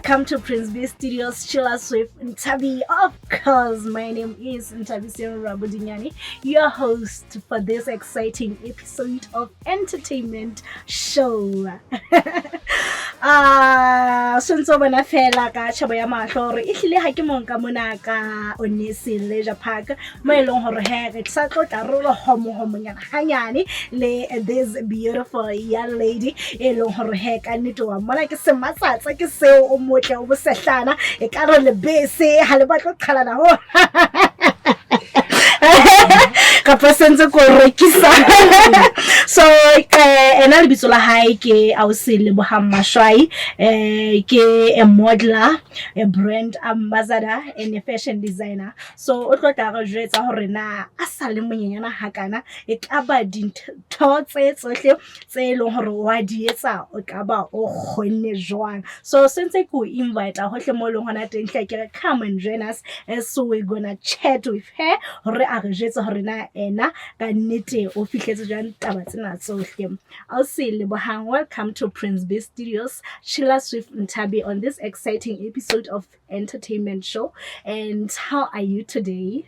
Welcome to Prince B Studios Chillers with Ntabi. Of course, my name is Ntabi Rabudinyani, your host for this exciting episode of entertainment show. Sonso bana fela ka tshabo ya mahlo re ehlile ha ke monka mona ka Onesi Leisure Park mo elong hore he re tsa tlotla re lo homo hanyane le this beautiful young lady elong hore he ka nnete wa mona ke sematsatsa ke seo o motle o bosehlana e ka re le bese ha le batlo qhalana ho kapa sentse ko rekisa so ena lebitso la hae ke Ausi Lebohang Mashwai ke a modeler, a brand ambassador and a fashion designer. So o tlotla re jwetsa hore na a sa le monyenyana hakana e ka ba dintho tse tsohle tse leng hore wa di etsa o ka ba o kgonne jwang. So sentse ko invite hohle mo leng hona teng hle ke come and join us so we're gonna chat with her hore a re jwetsa hore na ena ka nnete o fihletse jwang taba tsena tsohle. Ausi Lebohang, welcome to Prince B Studios Chillers with Ntabi on this exciting episode of entertainment show. And how are you today?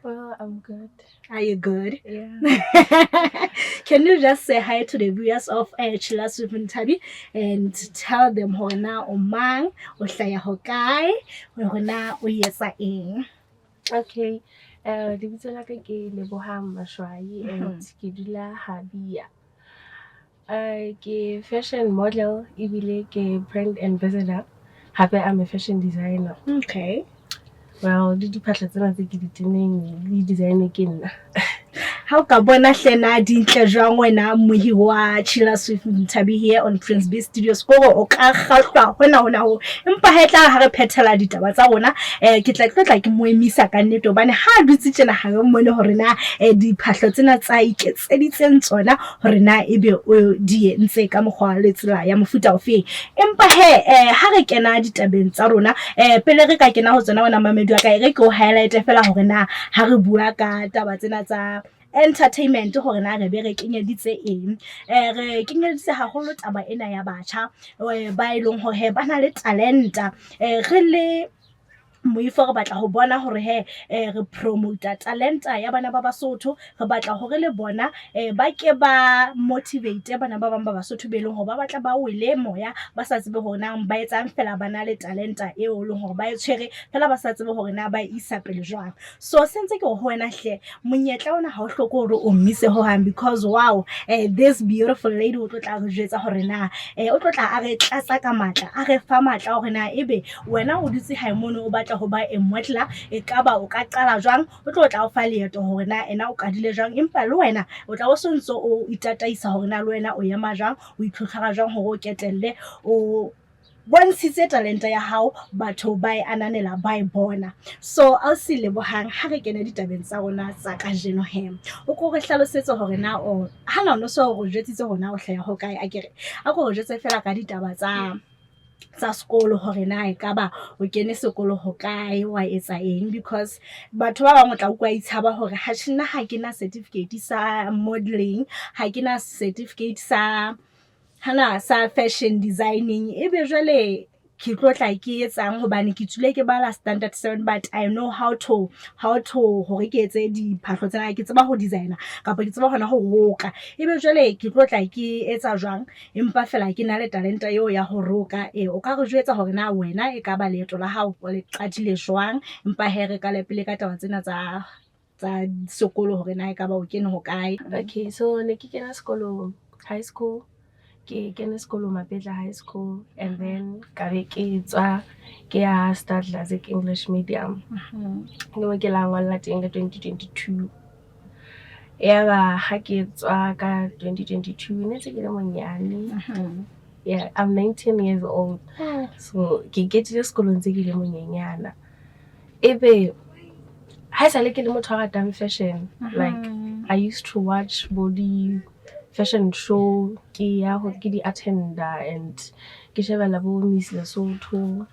Well, I'm good. Are you good? Yeah. Can you just say hi to the viewers of Chillers with Ntabi and tell them ho na o mang o hlaya ho kae ho na o yetsa eng? Okay. Lebitso la ka ke Lebohang Mashwai and ke dula Habia. Ke fashion model ebile ke brand ambassador. Hape I'm a fashion designer. Okay. Well, di diphahlo tsena tse ke di teneng le designer ke nna. How ka bona hlena dintle jwang wena mohi wa Chillers with Ntabi here on Prince B Studios go o ka kgahlwa hona ho empa hetla ha re phethela ditaba tsa rona ke tla ke mo emisa ka nnete hobane ha dutse tsena ha re mmone hore na diphahlo tsena tsa iketseditseng tsona hore na ebe o di entse ka mokgwa le tsela ya mofuta ofe empa ha re kena ditabeng tsa rona pele re ka kena ho tsona bona mamedi wa ka re ke o highlight fela hore na ha re bua ka taba tsena tsa entertainment hore na re be re kenyeditse eng re kenyeditse haholo taba ena ya batjha ba ileng hore ba na le talenta re le moifo re batla ho bona hore re promote talenta ya bana ba Basotho re batla hore le bona ba ke ba motivate bana ba bang ba Basotho be leng hore ba batla ba wele moya ba sa tsebe hore na ba etsang fela bana le talenta eo leng hore ba e tshwere fela ba sa tsebe hore na ba isa pele jwang. So sentse ke ho wena hle monyetla ona ha o hloko hore o mise ho hang because wow this beautiful lady o tlotla re jwetsa hore na o tlotla a re tlatsa ka matla a re fa matla hore na ebe wena o dutse ha mono o batla ho ba e moetla e ka ba o ka qala jwang o tla o fa leeto hore na ena o kadile jwang empa le wena o tla o sontso o itataisa hore na le wena o yema jwang o itlhotlhara jwang hore o ketelle o bontshitse talenta ya hao batho ba e ananela ba e bona. So Ausi Lebohang ha re kena ditabeng tsa rona tsa ka jeno hem o ko re hlalosetse hore na o hana no so go jetsitse hona o hlaya ho kae akere a go jetse fela ka ditaba tsa sekolo hore na e ka ba o kene sekolo ho kae wa etsa eng because batho ba bang o tla utlwa itshaba hore ha tshina ha ke na certificate sa modeling ha ke na certificate sa fashion designing ebe jwale ke tlotla ke etsang hobane ke tsule ke bala standard 7 but I know how to hore ke etse diphahlo tsena ke tseba ho designer kapa ke tseba hona ho roka ebe jwale ke tlotla ke etsa jwang empa fela ke na le talenta eo ya ho roka o ka re jwetsa hore na wena e ka ba leeto la hao le qadile jwang empa re ka le pele ka taba tsena tsa sekolo hore na e ka ba o kene ho kae. Okay, so ne ke kena sekolo high school ke kene sekolo Mapetla High School and then ka be ke tswa ke ya Stadler English medium no ke la ngwala teng ka 2022 ya ba ha ke tswa ka 2022 ne tse ke le monyane yeah I'm 19 years old so ke ketile sekolong tse ke le monyenyana ebe ha sa le ke le motho wa ratang fashion like I used to watch body fashion show ke ya ho ke di attenda and ke shebela bo Miss Lesotho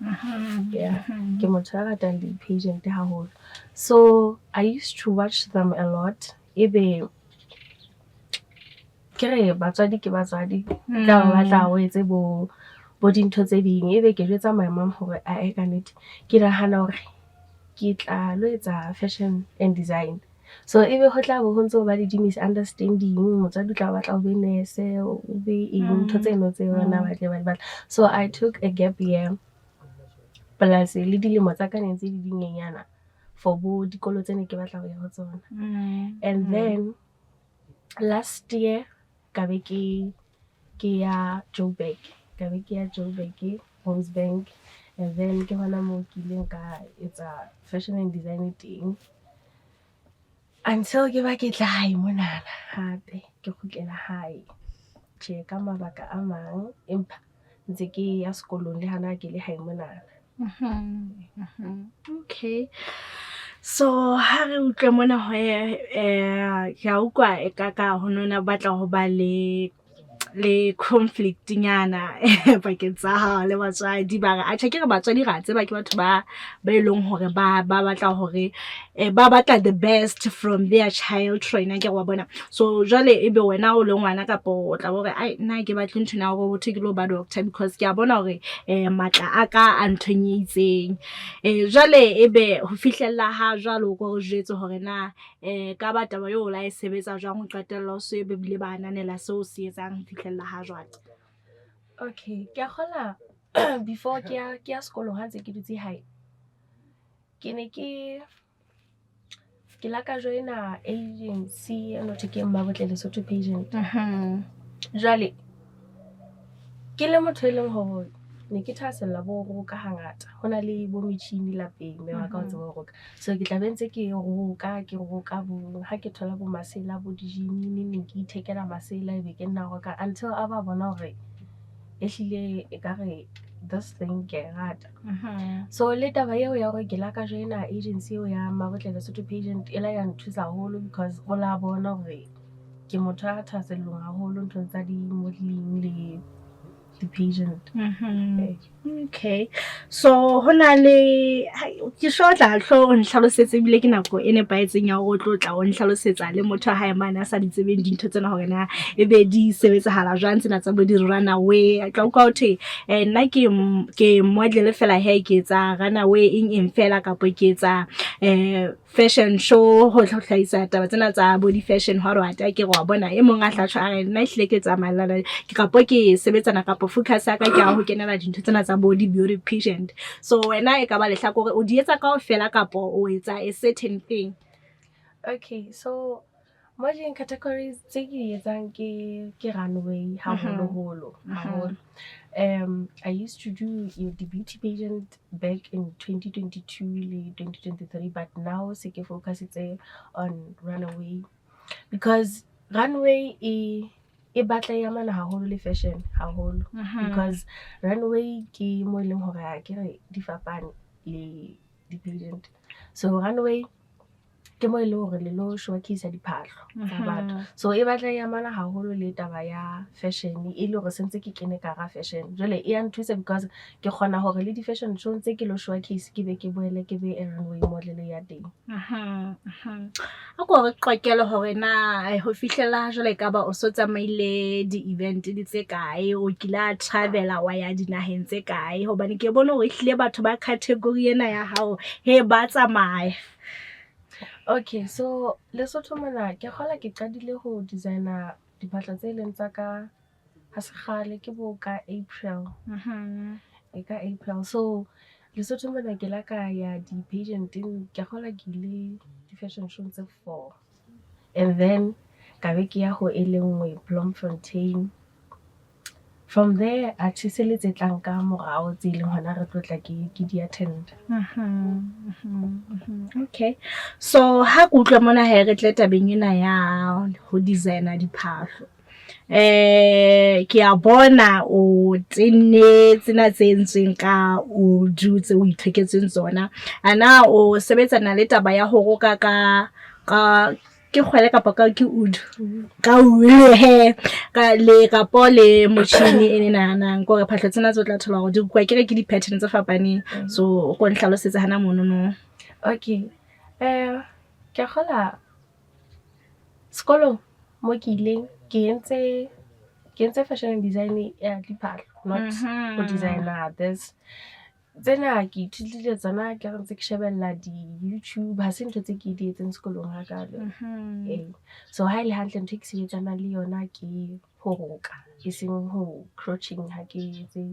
yeah ke motho wa ratang di pageant haholo so I used to watch them a lot ebe ke re batswadi ka batla ho etse bo bo dintho tse ding ebe ke jwetsa my mom hore a ka nnete ke nahana hore ke tla lo etsa fashion and design. So ebe ho tla bo ho ntse ba le di-misunderstanding, motswadi o tla batla o be nurse o be ntho tseno tse yona ba tle ba di batla. So I took a gap year plus le dilemo tsa ka ne ntse di dinyenyana for bo dikolo tse ne ke batla ho ya ho tsona. And then last year ka be ke ya Joburg, Rosebank, and then ke hona moo ke ileng ka etsa fashion and design teng until ke ba ke tla hae monana hape ke kgutlela hae tjhe ka mabaka a mang empa ntse ke ya sekolong le hana ke le hae monana. Okay, so ha re utlwe mona ho ke a utlwa e ka ho nona batla ho ba le conflict nyana pakeng tsa hao le batswadi ba re atjhe ke re batswadi ra tseba ke batho ba eleng hore ba batla hore ba batla the best from their child trainer ke wa bona. So jwale ebe wena o le ngwana kapo o tla bore ai nna ke batle ntho na go botho ke lo ba doctor because ke a bona hore matla aka a nthonyeitseng jwale ebe ho fihlella ha jwale o go jwetse hore na ka ba taba yo la e sebetsa jwang ho qetella o so ebe bile ba ananela seo se etsang fihlella ha jwale. Okay, ke a kgola before ke ya sekolong ha ntse ke dutse hae ke ne ke la ka joina agency eno thekeng Mmabotle Lesotho pageant. Jwale ke le motho e leng hore ne ke thasella bo roka hangata hona le bo metjhini lapeng me wa ka o tseba roka, so ke tla bentse ke roka bo ha ke thola bo masela bo dijini ne ke ithekela masela ebe ke nna roka until aba bona hore ehlile e ka re this thing ke rata. So le taba eo ya hore ke la ka joina agency eo ya Mmabotle Lesotho pageant e la ya nthusa haholo because o la bona hore ke motho a thasellong haholo ntho tsa di modeling le the pageant. Okay, so hona le ke shotla hlo nhlalosetsa bile ke nako e nepaetseng ya go tlotla o nhlalosetsa le motho ha e mana sa di tsebeng dintho tsena hore na ebe di sebetsahala jwang tsena tsa bo di run away tla utlwa uthi nna ke model fela he ke tsa run away in fela kapo ke tsa fashion show ho hlahisa taba tsena tsa body fashion ha re ata ke go bona e mong a hlatswa a nna hlile ke tsa malala ke kapo ke sebetsana kapo focus ya ka ke a ho kenela dintho tsena tsa body beauty pageant. So wena e ka ba lehla gore o di etsa kaofela kapo o etsa a certain thing? Okay, so modeling categories tse ke etsang ke runway haholo. I used to do the beauty pageant back in 2022 le 2023, but now se ke focus on runway because runway e batla ya mana haholo le fashion haholo because runway ke mo e leng hore ke re di fapane le di pageant. So runway ke mo e leng hore le lo showcase diphahlo tsa batho, so e batla ya mana haholo le taba ya fashion e le hore sentse ke kene ka ra fashion jwale e ya nthusa because ke kgona hore le di fashion show tse ke lo showcase ke be ke boele ke be a runway model ya teng. A go re qoqele hore na ho fihlella jwale ka ba o so tsamaile di event di tse kae o kila travel wa ya dinaheng tse kae hobane ke bona hore hlile batho ba category ena ya hao he ba tsamaya. Okay, so Lesotho mona ke kgola ke qadile ho designer diphahlo tse leng tsa ka ha se kgale ke bo ka April. April, so Lesotho mona ke la ka ya di pageant ke kgola ke ile di fashion show tse 4 and then ka be ke ya ho e lengwe Bloemfontein. From there a tshele tse tlang ka morao tse leng hona re tlotla ke di attend. Okay, so ha ke utlwa mona he re tle tabeng ena ya ho designer diphahlo ke a bona o tsene tsena tse entsweng ka o dutse o itheketseng tsona ana o sebetsana le taba ya ho roka ka ke kgwele kapa ka ke udu ka ule he ka le kapo le motjhini ene nanang gore phahlo tsena tse o tla thola gore di kwa ke re ke di pattern tse fapaneng so go nhlalosetsa hana monono. Okay, ke kgola sekolo mo ke ileng ke entse fashion and design ya diphahlo not go designer. There's tsena ke ithutile tsona ke re ntse ke shebella di-YouTube ha se ntho tse ke di etseng sekolong hakalo. So ha ile hantle ntho e ke sebetsanang le yona ke ho roka e seng ho crochet ha ke etse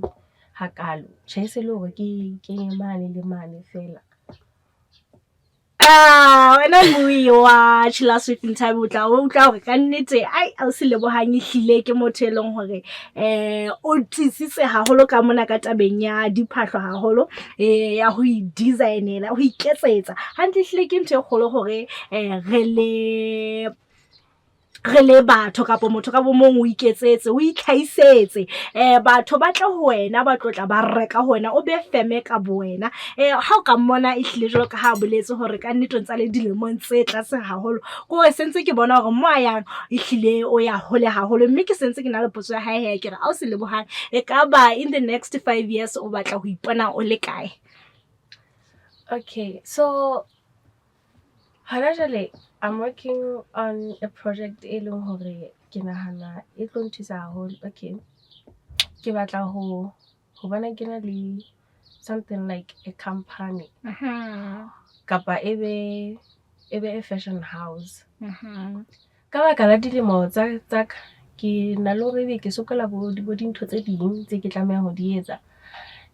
hakalo. Tjhe se le hore ke kenye mane le mane fela. Wena mui wa Chila Swift Nthabi o tla hore ka nnete ai a se lebohang ehlile ke motho e leng hore o tsitsitse haholo ka mona ka tabeng ya diphahlo haholo ya ho i-designela ho iketsetsa hantle ehlile ke ntho e kgolo hore re le batho kapo motho ka bo mong o iketsetse o itlhaisetse batho ba tla ho wena ba tlotla ba reka ho wena o be feme ka bo wena ha o ka mmona ehlile jwalo ka ha boletse hore ka nnete tsa le dilemong tse tlase haholo ko re sentse ke bona hore mo a yang ehlile o ya hole haholo mme ke sentse ke na le potso ya hae ke re a o se lebohang e ka ba in the next 5 years o batla ho ipona o le kae? Okay, so Hanajale, I'm working on a project e leng hore ke nahana e tlo nthusa haholo. Okay, ke batla ho bona ke na le something like a company kapa ebe a fashion house. Ka baka la dilemo tsa ke na le hore ke sokola bo dintho tse ding tse ke tlameha ho di etsa.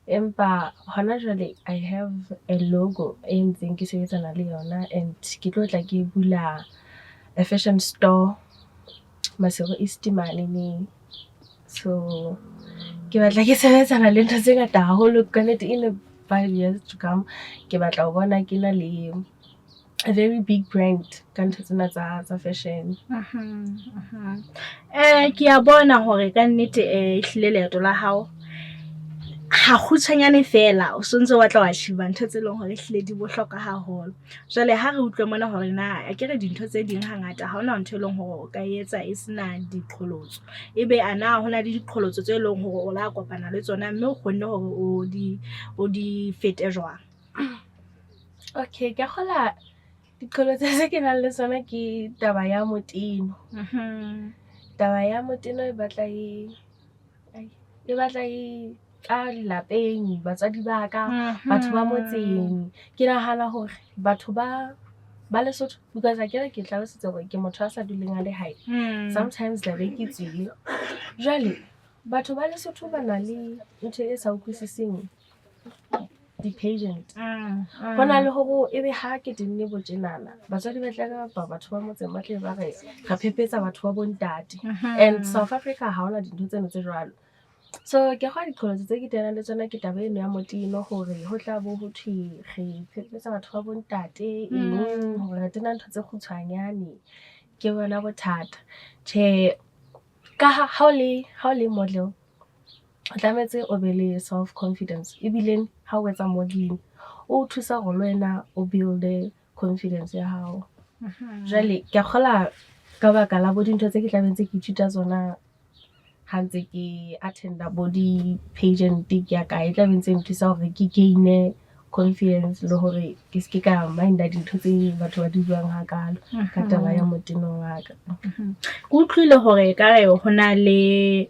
Empa hona jwale I have a logo e ntseng ke sebetsana le yona and ke tlo tla ke bula a fashion store Masego East mane. So ke batla ke sebetsana le ntho tse ngata haholo ka nnete in the 5 years to come ke batla ho bona ke na le a very big brand ka ntho tsena tsa fashion. Ke a bona hore ka nnete ehlile leeto la hao ha kgutshwanyane fela o sontse o batla wa shiba ntho tse leng hore ehlile di bohlokwa haholo. Jwale ha re utlwe mona hore na akere dintho tse ding hangata ha hona ntho e leng hore o ka etsa e sena diqholotso ebe ana hona le diqholotso tse leng hore o la kopana le tsona mme o kgonne hore o di fete jwang? Okay, ke kgola diqholotso tse ke nang le tsona ke taba ya moteno. Taba ya moteno e batla ka lapeng batswadi ba ka batho ba motseng ke nahana hore batho ba Lesotho because I ke hlalositse hore ke motho a sa duleng a le hae sometimes la be ke tsile jwale batho ba Lesotho ba na le ntho e sa utlwisising di-pageant hona le hore ebe ha ke dinne botjenana batswadi ba tla ka batho ba motseng ba tle ba re ra phephetsa batho ba bontate and South Africa ha hona dintho tseno tse jwalo. So ke kgwa diqholotso tse ke tenang le tsona ke taba eno ya moteno hore ho tla bo ho thwe re phephetsa batho ba bontate hore re tena ntho tse kgutshwanyane ke bona bothata. Tjhe ka ha o le model o tlametse o be le self confidence ebile ha o etsa modeling o thusa hore le wena o build confidence ya hao. Jwale ke kgola ka baka la bo dintho tse ke tlametse ke ithuta tsona ha ntse ke attenda bo di-pageant ke ya ka e tla bentse nthusa hore ke gain confidence le hore ke se ke ka minda dintho tse batho ba di buang hakalo ka taba ya moteno wa ka. O utlwile hore ekare ho na le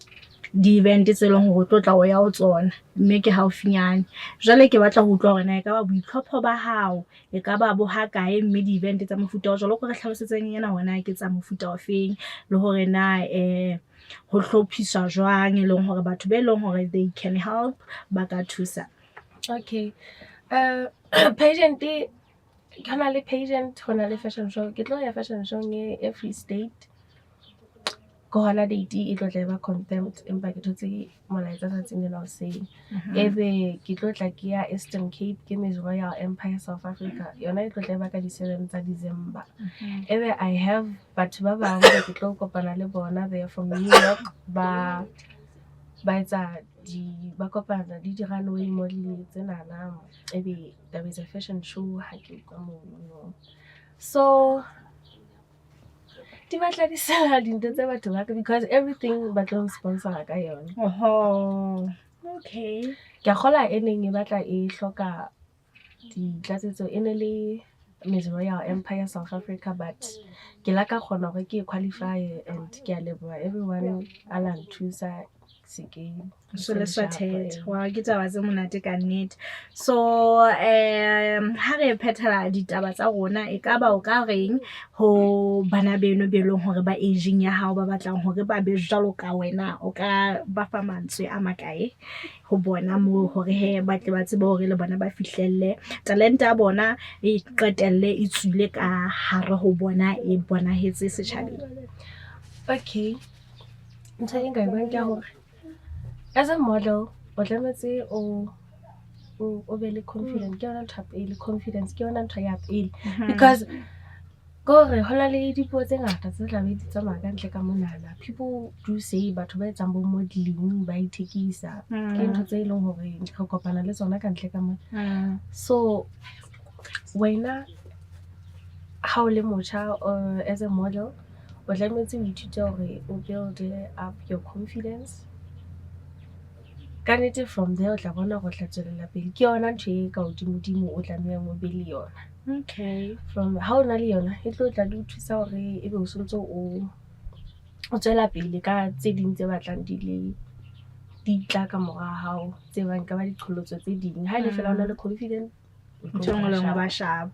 di-event tse leng hore o tlo tla o ya ho tsona mme ke haufinyane jwale ke batla ho utlwa hore na ekaba boitlhopho ba hao ekaba bo ha kae mme di-event tsa mofuta o jwalo ko re hlalosetseng yena hona ke tsa mofuta ofeng le hore na ho hlophiswa jwang e leng hore batho be leng hore they can help ba ka thusa. Okay, pageant hona le pageant hona le fashion show ke tlo ya fashion show e Free State ko hona date e tlo tla ba confirmed empa ke thotse molaetsa tsatsing le hoseng ebe ke tlo tla ke ya Eastern Cape ke Miss Royal Empire South Africa yona e tlo tla ba ka di 7 tsa December ebe I have batho ba bang ke tlo kopana le bona they are from New York ba etsa ba kopana di runway model tsena na ebe there is a fashion show ha ke ka moo so di batla di sala dintho tse batho ba ka because everything ba tlo sponsor ka yona. Okay, ke kgola e neng e batla e hloka ditlatsetso e ne le Miss Royal Empire South Africa but ke la ka kgona hore ke qualify and ke a leboha everyone a la nthusa se ke so le swathet wa ke taba tse monate ka nnete. So ha re phethela ditaba tsa rona e ka ba o ka reng ho bana beno be leng hore ba aging ya hao ba batlang hore ba be jalo ka wena o ka ba fa mantswe a makae ho bona mo hore he ba tle ba tsebe hore le bona ba fihlelle talenta ya bona e qetelle e tswile ka hare ho bona e bonahetse setjhabeng. Okay, ntho e nka e buang ke hore as a model o tlametse o be le confident ke yona ntho ya pele, confidence ke yona ntho ya pele because gore ho na le dipuo tse ngata tse tlabe di tsamaya ka ntle ka monana. People do say batho ba etsang bo modeling ba ithekisa ke ntho tse leng hore re kopana le tsona ka ntle ka mona. So wena ha o le motjha as a model o tlametse o ithute hore o build up your confidence ka nnete. From there o tla bona go tla tswelela pele ke yona ntho e ka hodimo o tlamehang o be le yona. Okay, From ha o na le yona e tlo tla di o thusa hore ebe o sontso o tswela pele ka tse ding tse batlang di tla ka mora hao tse bang ka ba diqholotso tse ding ha ile fela o na le confidence ntho ngwe le ngwe ba sharp.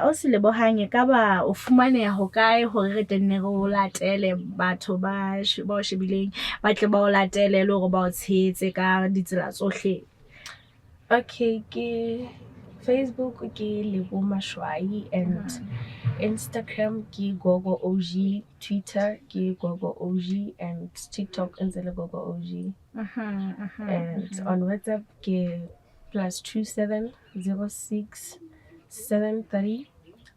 O se lebohang ka ba o fumaneha ho kae hore re tenne re o latele batho ba o shebileng ba tle ba o latele le hore ba o tshetse ka ditsela tsohle? Okay, ke Facebook ke Lebo Mashwai and Instagram ke Gogo OG, Twitter ke Gogo OG and TikTok ntse le Gogo OG. And on WhatsApp ke +27 06 730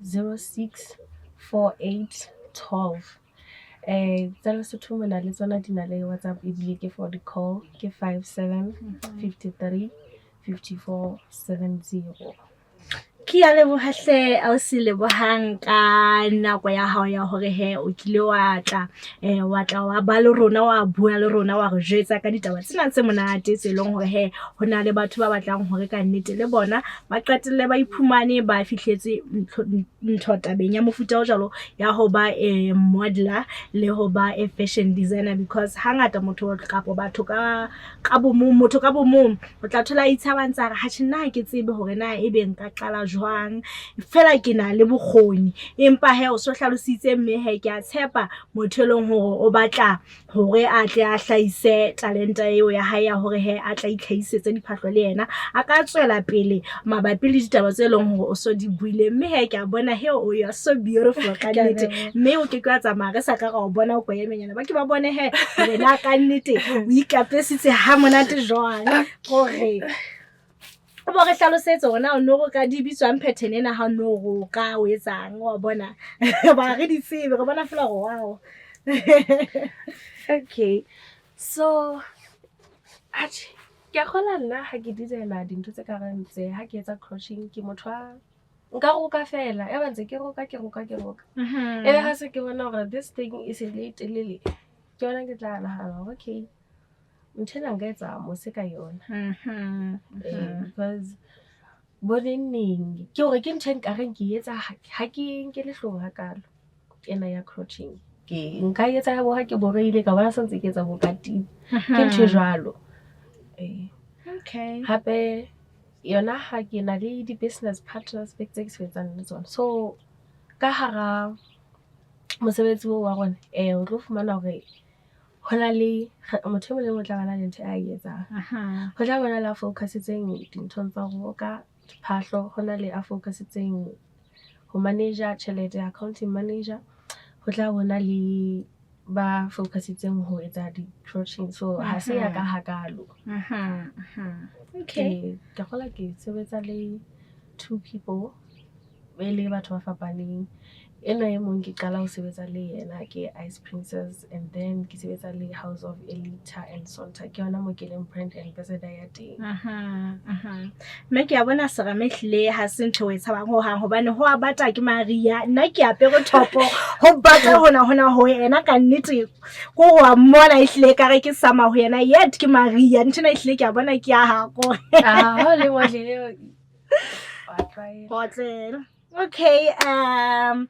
06 48 12. Tsa Lesotho mona le tsona di na le WhatsApp ebile ke for the call ke 57 53 54 70. Ke ya lebohahle a se lebohang ka nako ya hao ya hore he o kile wa tla wa ba le rona wa bua le rona wa re jetsa ka ditaba tsena tse monate tse leng hore he hona le batho ba batlang hore ka nnete le bona ba qetelle ba iphumane ba fihletse ntho tabeng ya mofuta o jalo ya ho ba modeler le ho ba fashion designer. Because hangata motho kapo batho ka motho ka bomong o tla thola itshabantsa ha tjena ke tsebe hore na ebe nka qala jwang fela ke na le bokgoni empa he o so hlalositse mme he ke a tshepa motho eleng hore o batla hore a tle a hlahise talenta eo ya hae ya hore he a tla itlhaisetse diphahlo le yena a ka tswela pele mabapi le ditaba tse leng hore o so di buile. Mme he ke a bona he o you are so beautiful ka nnete mme o ke ka tsamaya re sa ka o bona o emenyana ba ke ba bone he wena ka nnete o ikapesitse ha monate jwang gore ba re hlalosetse ona o no ka di bitswang pattern ena ha no go ka o etsang wa bona ba re di tsebe re bona fela go wow. Okay, so ke a gola nna ha ke designer dintho tse ka reng tse ha ke etsa crocheting ke motho a nka roka fela e bantse ke roka e ha se ke bona hore this thing is late lele ke yona ke tla nahana okay ntshela nka etsa mose ka yona. Because boneng ke hore ke ntho nka reng ke etsa ha ke nke le hloho hakalo ena ya crocheting ke nka etsa ya bo ha ke boreile ka bona sentse ke etsa bo katini ke ntho jwalo. Okay, Hape yona ha ke na le di business partners tse ke sebetsang le tsona so ka hara mosebetsi wa rona o tlo fumana hore hona le motho le motla bana le ntho a etsang ho tla bona la focusitseng dinthong tsa roka phahlo hona le a focusitseng ho manager tjhelete accounting manager ho tla bona le ba focusitseng ho etsa di crocheting so ha se ya ka hakalo. Okay, ke gola ke sebetsa le 2 people le batho ba fapaneng ena e mong ke qala ho sebetsa le yena ke Ice Princess and then ke sebetsa le House of Elita and Sonta ke yona mo ke leng brand ambassador ya teng. mme ke a bona seramehlile ha se ntho e tshabang ho hang hobane ho a bata ke Maria nna ke apere topo ho bata hona ho yena ka nnete ko wa mmona ehlile ka re ke sama ho yena yet ke Maria ntena ehlile ke a bona ke ya hako ho le wa le wa try hotel Okay,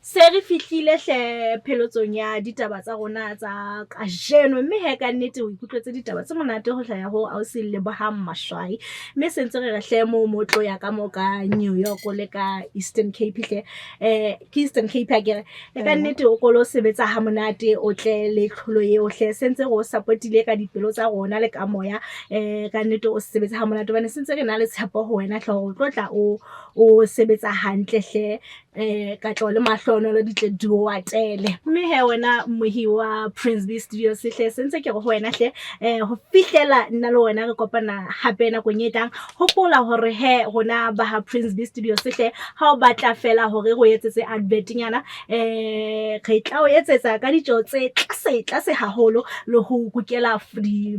se re fihlile hle phelotsong ya ditaba tsa rona tsa kajeno, mme he ka nnete o ikutlwetse ditaba tse monate ho hlaya ho ausi Lebohang Mashwai, mme sentse re hle mo tlo ya ka mo ka New York le ka Eastern Cape hle Eastern Cape akere ka nnete o kolo sebetsa ha monate o tle le tlholo eo hle sentse go supportile ka dipelo tsa rona le ka moya ka nnete o sebetsa ha monate bane sentse re na le tshepo ho wena hle o tlotla o sebetsa hantle hle ka tlo le mahlono le ditle duo wa tele mme he wena mohi wa Prince B Studios hle sentse ke go wena hle ho fihlela nna le wena re kopana hape na go nyetang hopola hore he rona ba ha Prince B Studios hle ha o batla fela hore go etsetse advert nyana re tla o etsetsa ka ditjo tse tlase haholo le ho kukela di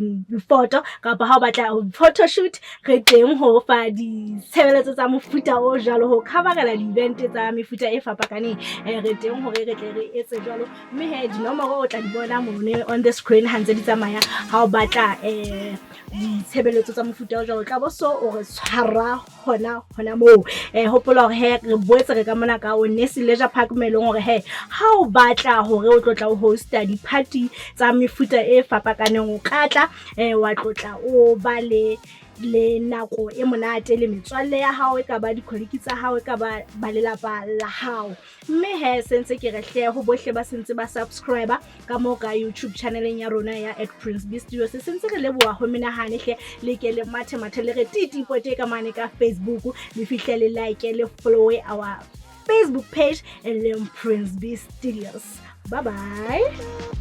photo ka ba ha o batla photo shoot re teng ho fa di tshebeletso tsa mofuta o jalo ho coverela di event tsa mefuta e fapakaneng re teng hore re tle re etse jalo mme he dinomoro o tla di bona mone on the screen ha ntse di tsamaya ha o batla ditshebeletso tsa mofuta o jalo tla bo so o re tshwara hona mo hopola hore he re boetse re ka mona ka o Nesi Leisure Park melong hore he ha o batla hore o tlotla o hosta di party tsa mefuta e fapakaneng o katla wa tlotla o ba le nako e monate le metswalle ya hao e ka ba di-colleague tsa hao e ka ba lelapa la hao mme he sentse ke re hle ho bohle ba sentse ba subscriber ka mo ka YouTube channeleng ya rona ya @Prince B Studios sentse re leboha ho menahane hle le ke le mathe le re titi pote ka mane ka Facebook le fihle le like le follow our Facebook page and Prince B Studios. Bye bye.